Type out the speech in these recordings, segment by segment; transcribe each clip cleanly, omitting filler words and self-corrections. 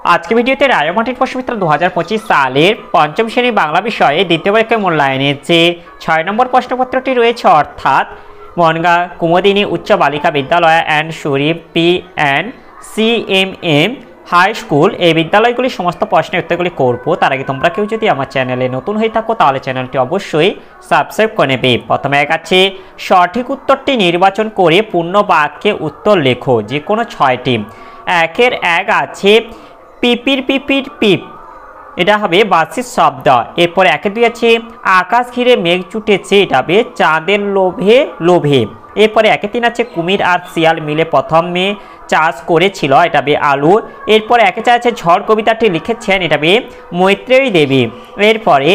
আজকে ভিডিওতে রায়মাটির প্রশ্নপত্র 2025 সালের পঞ্চম শ্রেণী বাংলা বিষয়ে দ্বিতীয় পরীক্ষায় মূল্যায়নের যে 6 নম্বর প্রশ্নপত্রটি রয়েছে, অর্থাৎ বনগাঁ কুমুদিনী উচ্চ বালিকা বিদ্যালয় and Sharif PNCMM high school, এই বিদ্যালয়গুলির সমস্ত প্রশ্নের উত্তরগুলি করব। তার আগে তোমরা কেউ যদি আমার চ্যানেলে নতুন হয়ে থাকো তাহলে চ্যানেলটি অবশ্যই সাবস্ক্রাইব করে নেবে। প্রথমে এক আছে, সঠিক উত্তরটি নির্বাচন করে পূর্ণ বাক্যে উত্তর লেখো, যে কোনো 6টি। একের এক আছে পিপির পিপির পিপ, এটা হবে বার্ষিক শব্দ। এরপরে একের দুই আছে আকাশ ঘিরে মেঘ ছুটেছে, এটা হবে চাঁদের লোভে লোভে। এরপরে একে তিন আছে কুমির আর শিয়াল মিলে প্রথমে চাষ করেছিল, এটা হবে আলু। এরপরে একে চার আছে ঝড় কবিতাটি লিখেছেন, এটা হবে মৈত্রেয়ী দেবী। এরপরে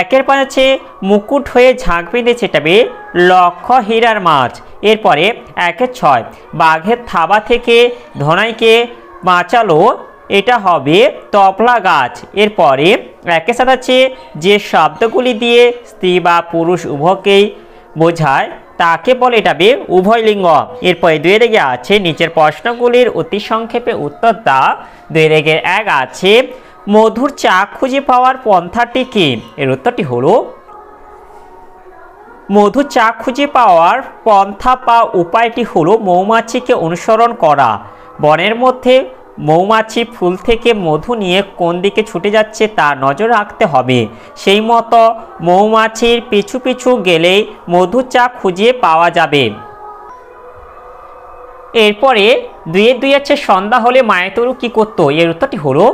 একের পাঁচ আছে মুকুট হয়ে ঝাঁক বেঁধেছে, এটা হবে লক্ষ্য হীরার মাছ। এরপরে একের ছয় বাঘের থাবা থেকে ধনাইকে বাঁচালো, এটা হবে তপলা গাছ। এরপরে একের সাথে আছে যে শব্দগুলি দিয়ে স্ত্রী বা পুরুষ উভয়কেই বোঝায় তাকে বলে, এটা হবে উভয়লিঙ্গ। এরপরে দুই দিকে আছে নিচের প্রশ্নগুলির অতি সংক্ষেপে উত্তর দাও। দুই দিকে এক আছে মধুর চা খুঁজে পাওয়ার পন্থাটি কি? এর উত্তরটি হলো মধুর চা খুঁজে পাওয়ার পন্থা বা উপায়টি হলো মৌমাছিকে অনুসরণ করা। বনের মধ্যে মৌমাছি ফুল থেকে মধু নিয়ে কোন দিকে ছুটে যাচ্ছে তা নজর রাখতে হবে। সেই মতো মৌমাছির পিছু পিছু গেলেই মধুর চা খুঁজে পাওয়া যাবে। এরপরে দুইয়ের দুই আছে সন্ধ্যা হলে মায়াতরু কি করতো? এর উত্তরটি হলো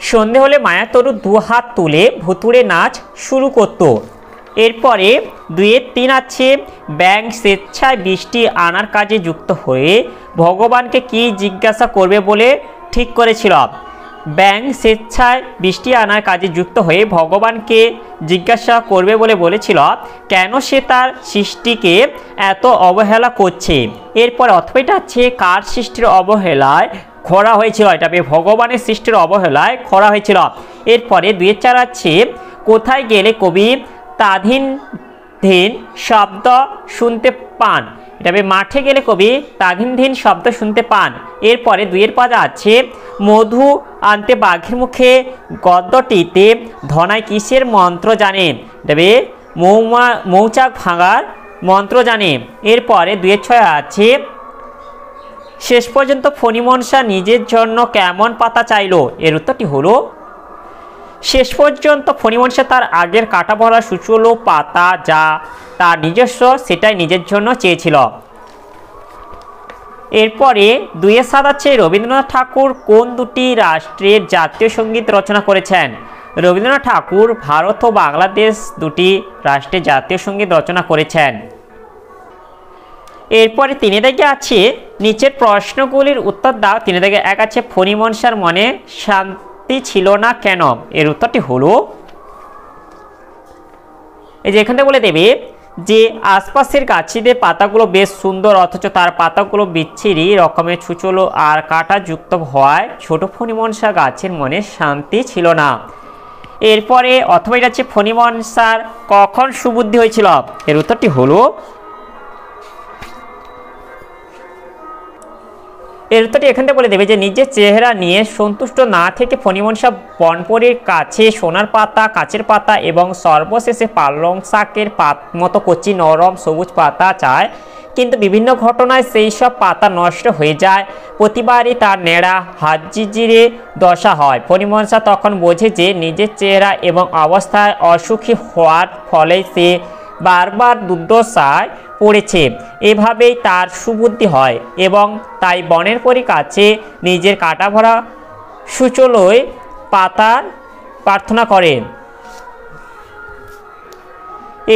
সন্ধে হলে মায়াতরু দু হাত তুলে ভুতুড়ে নাচ শুরু করত। এরপরে দুইয়ের তিন আছে ব্যাঙ স্বেচ্ছায় বৃষ্টি আনার কাজে যুক্ত হয়ে ভগবানকে কি জিজ্ঞাসা করবে বলে ঠিক করেছিল? ব্যাঙ স্বেচ্ছায় বৃষ্টি আনার কাজে যুক্ত হয়ে ভগবানকে জিজ্ঞাসা করবে বলে বলেছিল কেন সে তার সৃষ্টিকে এত অবহেলা করছে। এরপর অথবা এটা আছে কার সৃষ্টির অবহেলায় খরা হয়েছিল, এটা ভগবানের সৃষ্টির অবহেলায় খরা হয়েছিল। এরপরে দুইয়ের চার আছে কোথায় গেলে কবি তাধীন ধীন শব্দ শুনতে পান, এটা মাঠে গেলে কবি তাধীন ধীন শব্দ শুনতে পান। এরপরে দুইয়ের পাঁচ আছে মধু আনতে বাঘের মুখে গদ্যটিতে ধনাই কিসের মন্ত্র জানে, এটা মৌচাক ভাঙার মন্ত্র জানে। এরপরে দুইয়ের ছয় আছে শেষ পর্যন্ত ফণিমনসা নিজের জন্য কেমন পাতা চাইলো? এর উত্তরটি হলো শেষ পর্যন্ত ফণিমনসা তার আগের কাটা ভরা সুচলো পাতা যা তার নিজস্ব, সেটাই নিজের জন্য চেয়েছিল। এরপরে দুইয়ের সাত আছে রবীন্দ্রনাথ ঠাকুর কোন দুটি রাষ্ট্রের জাতীয় সঙ্গীত রচনা করেছেন? রবীন্দ্রনাথ ঠাকুর ভারত ও বাংলাদেশ দুটি রাষ্ট্রের জাতীয় সঙ্গীত রচনা করেছেন। এরপরে তিনে দিকে আছে নিচের প্রশ্নগুলির উত্তর দাও। তিনে দিকে এক আছে ফণিমনসার মনে শান্তি ছিল না কেন? এর উত্তরটি হলো এই যে এখান থেকে বলে দেবে যে আশপাশের গাছেদের পাতাগুলো বেশ সুন্দর অথচ তার পাতাগুলো বিচ্ছিরি রকমের ছুচলো আর কাঁটা যুক্ত হওয়ায় ছোট ফণিমনসা গাছের মনে শান্তি ছিল না। এরপরে অথবা এটা হচ্ছে ফণিমনসার কখন সুবুদ্ধি হয়েছিল? এর উত্তরটি হলো এর উত্তরটি এখান থেকে বলে দেবে যে নিজের চেহারা নিয়ে সন্তুষ্ট না থেকে ফণিমনসা বনপরীর কাছে সোনার পাতা, কাচের পাতা এবং সর্বশেষে পালং শাকের মতো কচি নরম সবুজ পাতা চায়, কিন্তু বিভিন্ন ঘটনায় সেই সব পাতা নষ্ট হয়ে যায়। প্রতিবারই তার নেড়া হাজিজিরে দশা হয়। ফণিমনসা তখন বোঝে যে নিজের চেহারা এবং অবস্থায় অসুখী হওয়ার ফলে সে বারবার দুর্দশায় পড়েছে। এভাবেই তার সুবুদ্ধি হয় এবং তাই বনের পরী কাছে নিজের কাটা ভরা সুচলোয় পাতার প্রার্থনা করেন।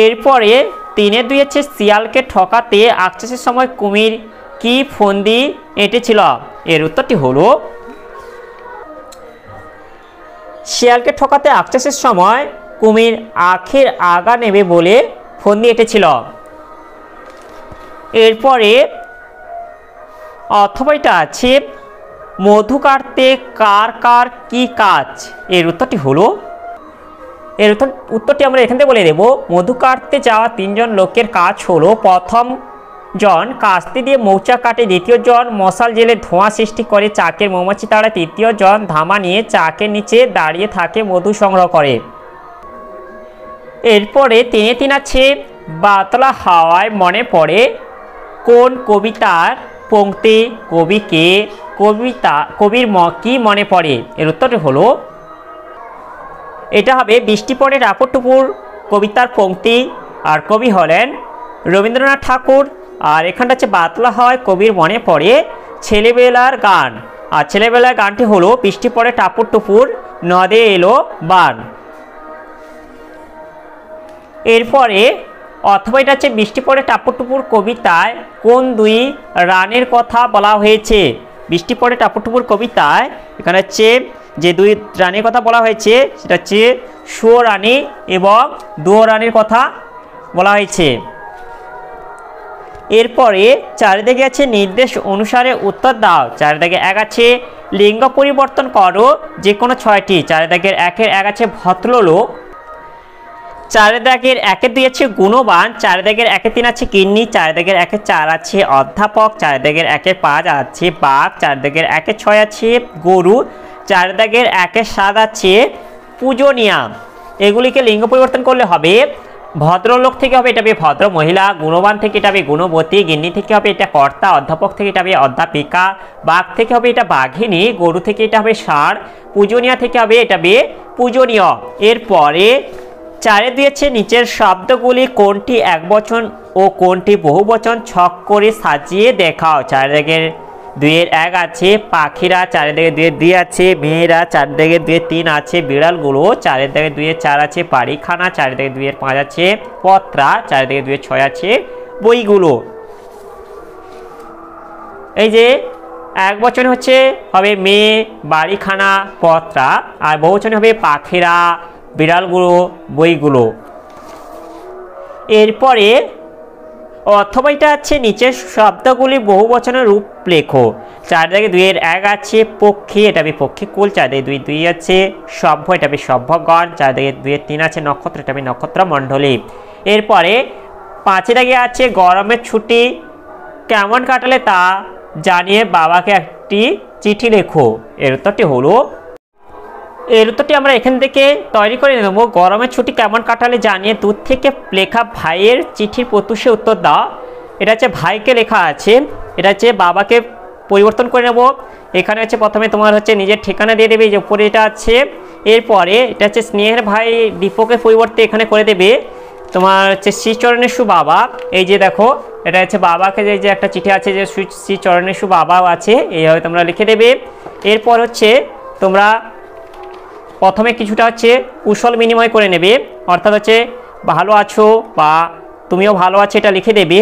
এরপরে তিনে দুই হচ্ছে শিয়ালকে ঠকাতে আক্রোশের সময় কুমির কি ফন্দি এঁটেছিল? এর উত্তরটি হলো শিয়ালকে ঠকাতে আক্রোশের সময় কুমির আখের আগা নেবে বলে ফন্দি এঁটেছিল। এরপরে অথবা এটা আছে মধু কাটতে কার কার কি কাজ? এর উত্তরটি হলো উত্তরটি আমরা এখান থেকে বলে দেব মধু কাটতে যাওয়া তিনজন লোকের কাজ হলো প্রথম জন কাস্তি দিয়ে মৌচাক কাটে, দ্বিতীয় জন মশাল জেলে ধোঁয়া সৃষ্টি করে চাকের মৌমাছি তাড়া, তৃতীয় জন ধামা নিয়ে চাকের নিচে দাঁড়িয়ে থাকে মধু সংগ্রহ করে। এরপরে তিন আছে বাতলা হাওয়ায় মনে পড়ে কোন কবিতার পংক্তি, কবিকে, কবির কি মনে পড়ে? এর উত্তরটি হলো এটা হবে বৃষ্টি পড়ে টাপুর টুপুর কবিতার পংক্তি, আর কবি হলেন রবীন্দ্রনাথ ঠাকুর। আর এখানটা হচ্ছে বাতলা হাওয়ায় কবির মনে পড়ে ছেলেবেলার গান, আর ছেলেবেলার গানটি হলো বৃষ্টি পড়ে টাপুর টুপুর নদে এলো বান। এরপরে অথবা এটা হচ্ছে বৃষ্টি পড়ে টাপুর টুপুর কবিতায় কোন দুই রানের কথা বলা হয়েছে? বৃষ্টি পড়ে টাপুর টুপুর কবিতায় এখানে হচ্ছে যে দুই রানীর কথা বলা হয়েছে সেটা হচ্ছে সুয় রানী এবং দুয় রানীর কথা বলা হয়েছে। এরপরে চারিদিকে আছে নির্দেশ অনুসারে উত্তর দাও। চারিদিকে 1 আছে লিঙ্গ পরিবর্তন করো যে কোনো 6টি। চারিদিকের 1 আছে ভদ্রলোক, চারিদিকের 2 আছে গুণবান, চারিদিকের 3 আছে কিন্নি, চারিদিকের 4 আছে অধ্যাপক, চারিদিকের 5 আছে বাঘ, চারিদিকের 6 আছে গরু, চারিদিকের 7 আছে পূজনীয়া। এগুলিকে লিঙ্গ পরিবর্তন করলে হবে ভদ্রলোক থেকে হবে এটা হবে ভদ্র মহিলা, গুণবান থেকে এটা হবে গুণবতী, গিন্নি থেকে হবে এটা কর্তা, অধ্যাপক থেকে এটা হবে অধ্যাপিকা, বাঘ থেকে হবে এটা বাঘিনী, গরু থেকে এটা হবে ষাঁড়, পূজনীয়া থেকে হবে এটা হবে পূজনীয়। এরপরে 4 দিয়েছে নিচের শব্দগুলি কোনটি একবচন ও কোনটি বহুবচন ছক করে সাজিয়ে দেখাও। চারিদিকের 2-1 আছে পাখিরা, চারিদিকে 2 আছে মেয়েরা, চারিদিকে 2-3 আছে বিড়ালগুলো, চারিদিকে 2-4 আছে বাড়িখানা, চারিদিকে 2-5 আছে পত্রা, চারিদিকে 2-6 আছে বইগুলো। এই যে একবচনে হচ্ছে হবে মেয়ে, বাড়িখানা, পত্রা, আর বহুবচনে হবে পাখিরা, বিড়ালগুলো, বইগুলো। এরপরে অথবা এটা আছে নিচের শব্দগুলি বহুবচনের রূপ লেখো। চারিদিকে 2-1 আছে পক্ষী, এটা হবে পক্ষীকুল, চারিদিকে 2 আছে সভ্য, এটা হবে সভ্যগণ, চারিদিকে 2-3 আছে নক্ষত্র, এটা হবে নক্ষত্রমণ্ডলী। এরপরে 5 আছে গরমের ছুটি কেমন কাটালে তা জানিয়ে বাবাকে একটি চিঠি লেখো। এর উত্তরটি হলো এর উত্তরটি আমরা এখান থেকে তৈরি করে নেব। গরমের ছুটি কেমন কাটালে জানিয়ে দূর থেকে লেখা ভাইয়ের চিঠির প্রত্যুষে উত্তর দাও। এটা হচ্ছে ভাইকে লেখা আছে, এটা হচ্ছে বাবাকে পরিবর্তন করে নেব। এখানে হচ্ছে প্রথমে তোমার হচ্ছে নিজের ঠিকানা দিয়ে দেবে, যে উপরে এটা আছে। এরপরে এটা হচ্ছে স্নেহের ভাই দীপকের পরিবর্তে এখানে করে দেবে তোমার হচ্ছে শ্রীচরণেশু বাবা। এই যে দেখো এটা হচ্ছে বাবাকে যে একটা চিঠি আছে যে শ্রীচরণেশু বাবাও আছে, এইভাবে তোমরা লিখে দেবে। এরপর হচ্ছে তোমরা প্রথমে কিছুটা হচ্ছে কুশল বিনিময় করে নেবে, অর্থাৎ হচ্ছে ভালো আছো বা তুমিও ভালো আছো এটা লিখে দেবে।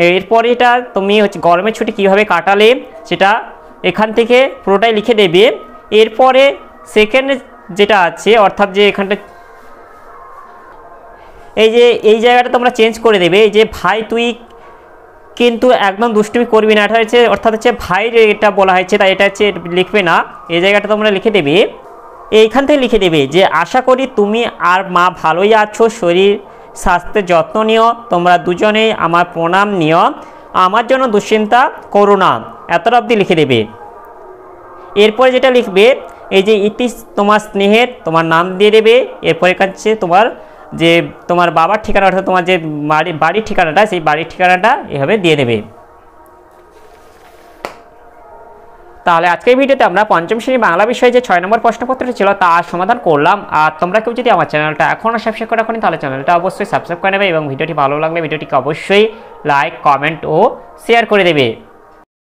এরপরে এটা তুমি হচ্ছে গরমের ছুটি কীভাবে কাটালে সেটা এখান থেকে পুরোটাই লিখে দেবে। এরপরে সেকেন্ড যেটা আছে অর্থাৎ যে এখানটা এই জায়গাটা তোমরা চেঞ্জ করে দেবে, এই যে ভাই তুই কিন্তু একদম দুষ্টুমি করবি না, এটা হচ্ছে অর্থাৎ হচ্ছে ভাই এটা বলা হয়েছে তাই এটা হচ্ছে লিখবে না, এই জায়গাটা তোমরা লিখে দেবে। এইখান থেকে লিখে দেবে যে আশা করি তুমি আর মা ভালোই আছো, শরীর স্বাস্থ্যের যত্ন নিও, তোমরা দুজনেই আমার প্রণাম নিও, আমার জন্য দুশ্চিন্তা করো না, এতটা অবধি লিখে দেবে। এরপরে যেটা লিখবে এই যে ইতি তোমার স্নেহের তোমার নাম দিয়ে দেবে। এরপরে কাছে তোমার যে তোমার বাবার ঠিকানা অর্থাৎ তোমার যে বাড়ির ঠিকানাটা সেই বাড়ির ঠিকানাটা এভাবে দিয়ে দেবে। তাহলে আজকের ভিডিওতে আমরা পঞ্চম শ্রেণী বাংলা বিষয়ে যে 6 নম্বর প্রশ্নপত্রটি ছিল তার সমাধান করলাম। আর তোমরা কেউ যদি আমার চ্যানেলটা এখনও সাবস্ক্রাইব করে রাখোনি তাহলে চ্যানেলটা অবশ্যই সাবস্ক্রাইব করে নেবে এবং ভিডিওটি ভালো লাগলে ভিডিওটিকে অবশ্যই লাইক, কমেন্ট ও শেয়ার করে দেবে।